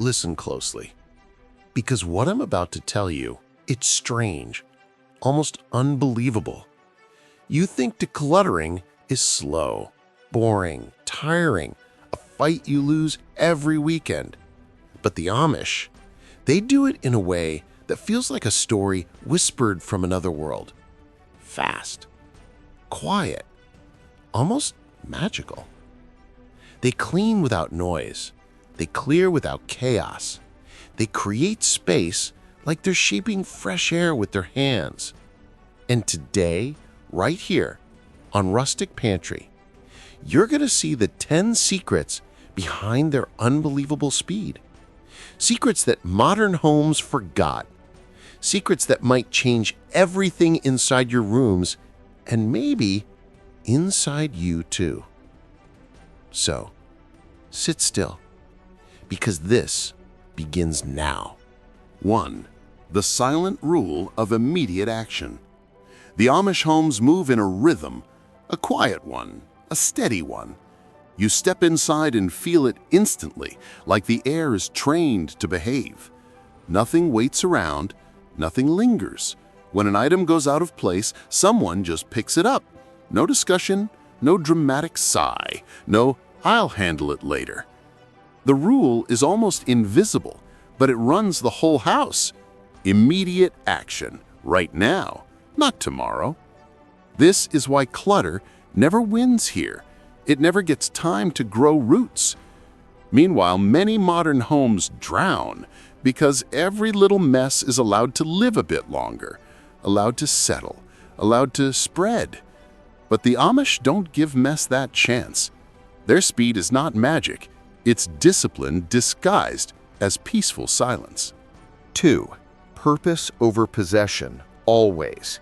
listen closely, because what I'm about to tell you, it's strange, almost unbelievable. You think decluttering is slow, boring, tiring, a fight you lose every weekend. But the Amish, they do it in a way that feels like a story whispered from another world. Fast, quiet, almost magical. They clean without noise. They clear without chaos. They create space like they're shaping fresh air with their hands. And today, right here on Rustic Pantry, you're going to see the 10 secrets behind their unbelievable speed. Secrets that modern homes forgot. Secrets that might change everything inside your rooms and maybe inside you too. So, sit still, because this begins now. 1. The silent rule of immediate action. The Amish homes move in a rhythm, a quiet one, a steady one. You step inside and feel it instantly, like the air is trained to behave. Nothing waits around, nothing lingers. When an item goes out of place, someone just picks it up. No discussion, no dramatic sigh, no "I'll handle it later." The rule is almost invisible, but it runs the whole house. Immediate action, right now, not tomorrow. This is why clutter never wins here. It never gets time to grow roots. Meanwhile, many modern homes drown because every little mess is allowed to live a bit longer, allowed to settle, allowed to spread. But the Amish don't give mess that chance. Their speed is not magic. It's discipline disguised as peaceful silence. 2. Purpose over possession, always.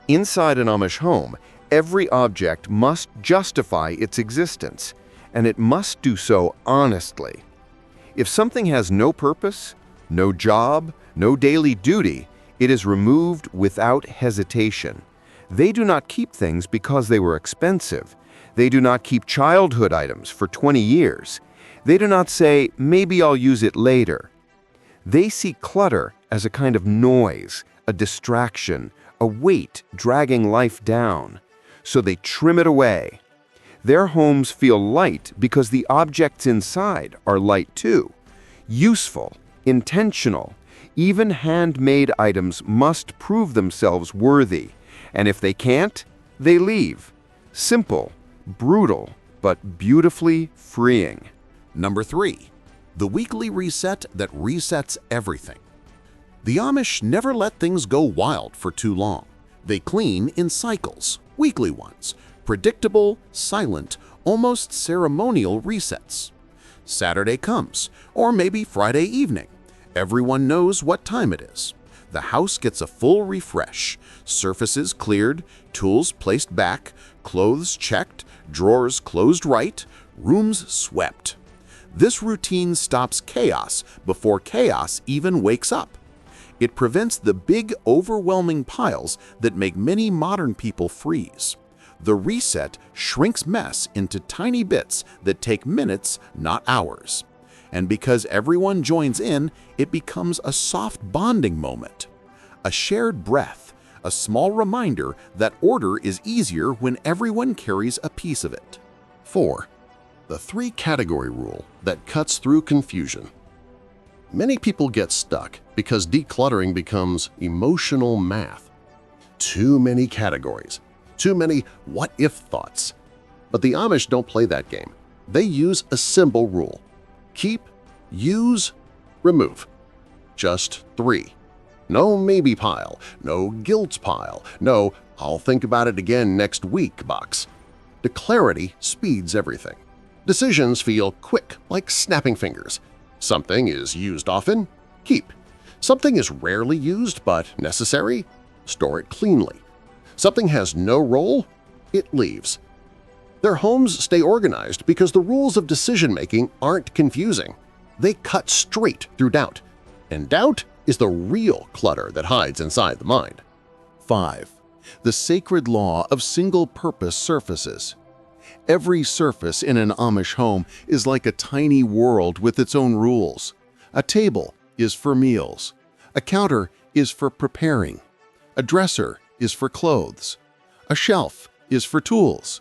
Inside an Amish home, every object must justify its existence, and it must do so honestly. If something has no purpose, no job, no daily duty, it is removed without hesitation. They do not keep things because they were expensive. They do not keep childhood items for 20 years. They do not say, "Maybe I'll use it later." They see clutter as a kind of noise, a distraction, a weight dragging life down. So they trim it away. Their homes feel light because the objects inside are light too. Useful, intentional. Even handmade items must prove themselves worthy. And if they can't, they leave. Simple, brutal, but beautifully freeing. Number 3. The weekly reset that resets everything. The Amish never let things go wild for too long. They clean in cycles, weekly ones, predictable, silent, almost ceremonial resets. Saturday comes, or maybe Friday evening. Everyone knows what time it is. The house gets a full refresh, surfaces cleared, tools placed back, clothes checked, drawers closed right, rooms swept. This routine stops chaos before chaos even wakes up. It prevents the big, overwhelming piles that make many modern people freeze. The reset shrinks mess into tiny bits that take minutes, not hours. And because everyone joins in, it becomes a soft bonding moment. A shared breath, a small reminder that order is easier when everyone carries a piece of it. 4. The 3-category rule that cuts through confusion. Many people get stuck because decluttering becomes emotional math. Too many categories, too many what-if thoughts. But the Amish don't play that game. They use a simple rule. Keep, use, remove. Just 3. No maybe pile, no guilt pile, no I'll think about it again next week box. The clarity speeds everything. Decisions feel quick, like snapping fingers. Something is used often, keep. Something is rarely used but necessary, store it cleanly. Something has no role, it leaves. Their homes stay organized because the rules of decision-making aren't confusing. They cut straight through doubt. And doubt is the real clutter that hides inside the mind. 5. The sacred law of single-purpose surfaces. Every surface in an Amish home is like a tiny world with its own rules. A table is for meals. A counter is for preparing. A dresser is for clothes. A shelf is for tools.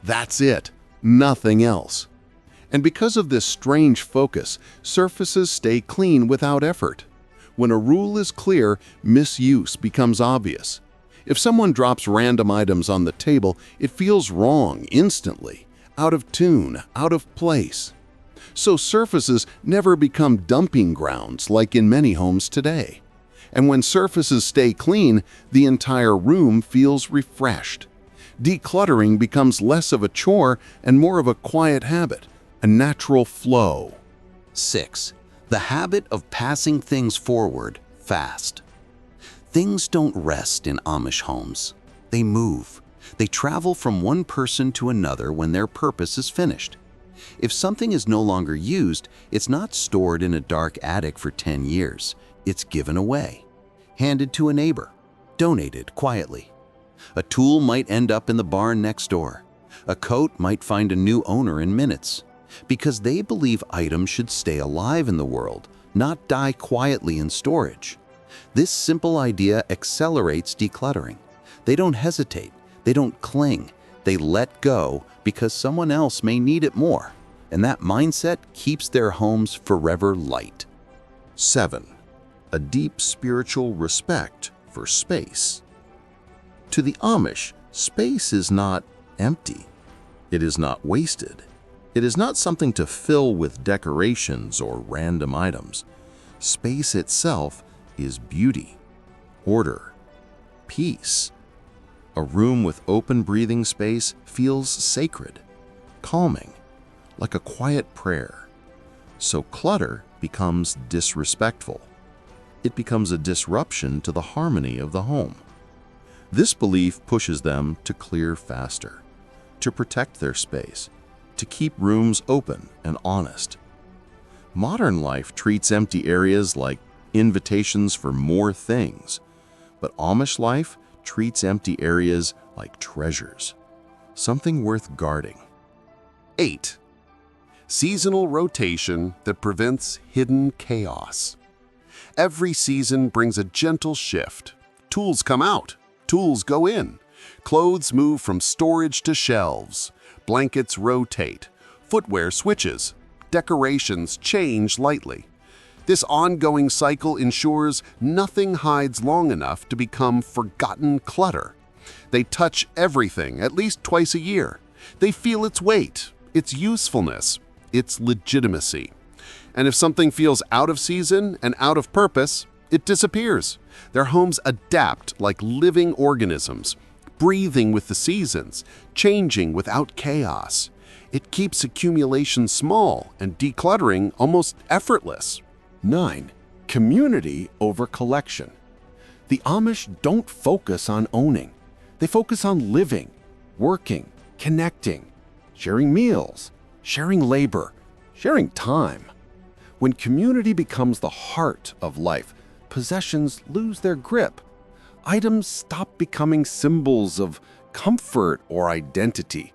That's it, nothing else. And because of this strange focus, surfaces stay clean without effort. When a rule is clear, misuse becomes obvious. If someone drops random items on the table, it feels wrong instantly, out of tune, out of place. So surfaces never become dumping grounds like in many homes today. And when surfaces stay clean, the entire room feels refreshed. Decluttering becomes less of a chore and more of a quiet habit, a natural flow. 6. The habit of passing things forward fast. Things don't rest in Amish homes. They move. They travel from one person to another when their purpose is finished. If something is no longer used, it's not stored in a dark attic for 10 years. It's given away, handed to a neighbor, donated quietly. A tool might end up in the barn next door. A coat might find a new owner in minutes, because they believe items should stay alive in the world, not die quietly in storage. This simple idea accelerates decluttering. They don't hesitate. They don't cling. They let go because someone else may need it more. And that mindset keeps their homes forever light. 7. A deep spiritual respect for space. To the Amish, space is not empty. It is not wasted. It is not something to fill with decorations or random items. Space itself is beauty, order, peace. A room with open breathing space feels sacred, calming, like a quiet prayer. So clutter becomes disrespectful. It becomes a disruption to the harmony of the home. This belief pushes them to clear faster, to protect their space, to keep rooms open and honest. Modern life treats empty areas like invitations for more things, but Amish life treats empty areas like treasures, something worth guarding. 8. Seasonal rotation that prevents hidden chaos. Every season brings a gentle shift. Tools come out, tools go in. Clothes move from storage to shelves. Blankets rotate. Footwear switches. Decorations change lightly. This ongoing cycle ensures nothing hides long enough to become forgotten clutter. They touch everything at least twice a year. They feel its weight, its usefulness, its legitimacy. And if something feels out of season and out of purpose, it disappears. Their homes adapt like living organisms, breathing with the seasons, changing without chaos. It keeps accumulation small and decluttering almost effortless. 9. Community over collection. The Amish don't focus on owning. They focus on living, working, connecting, sharing meals, sharing labor, sharing time. When community becomes the heart of life, possessions lose their grip. Items stop becoming symbols of comfort or identity.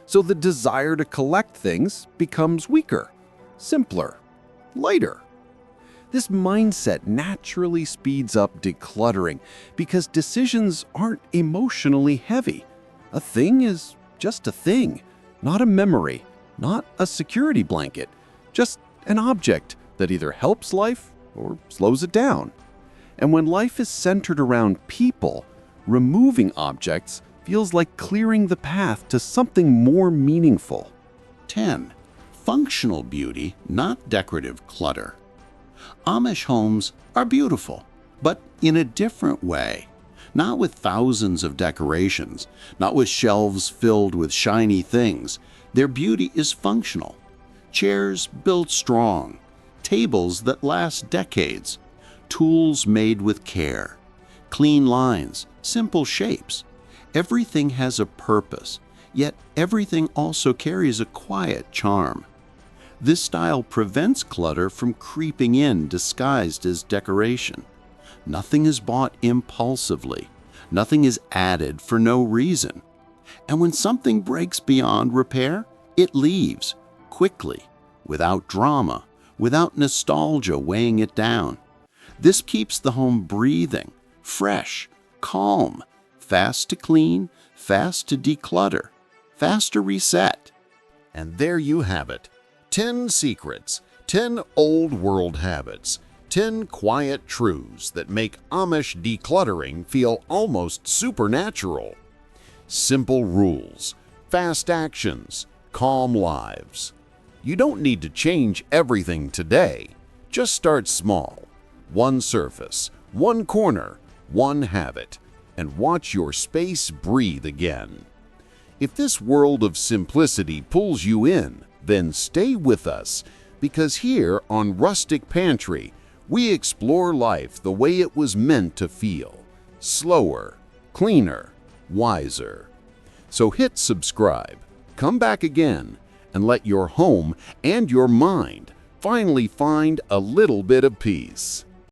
So the desire to collect things becomes weaker, simpler, lighter. This mindset naturally speeds up decluttering because decisions aren't emotionally heavy. A thing is just a thing, not a memory, not a security blanket, just an object that either helps life or slows it down. And when life is centered around people, removing objects feels like clearing the path to something more meaningful. 10. Functional beauty, not decorative clutter. Amish homes are beautiful, but in a different way. Not with thousands of decorations, not with shelves filled with shiny things. Their beauty is functional. Chairs built strong, tables that last decades, tools made with care, clean lines, simple shapes. Everything has a purpose, yet everything also carries a quiet charm. This style prevents clutter from creeping in disguised as decoration. Nothing is bought impulsively. Nothing is added for no reason. And when something breaks beyond repair, it leaves, quickly, without drama, without nostalgia weighing it down. This keeps the home breathing, fresh, calm, fast to clean, fast to declutter, fast to reset. And there you have it. 10 secrets, 10 old world habits, 10 quiet truths that make Amish decluttering feel almost supernatural. Simple rules, fast actions, calm lives. You don't need to change everything today. Just start small. One surface, one corner, one habit, and watch your space breathe again. If this world of simplicity pulls you in, then stay with us, because here on Rustic Pantry, we explore life the way it was meant to feel. Slower, cleaner, wiser. So hit subscribe, come back again, and let your home and your mind finally find a little bit of peace.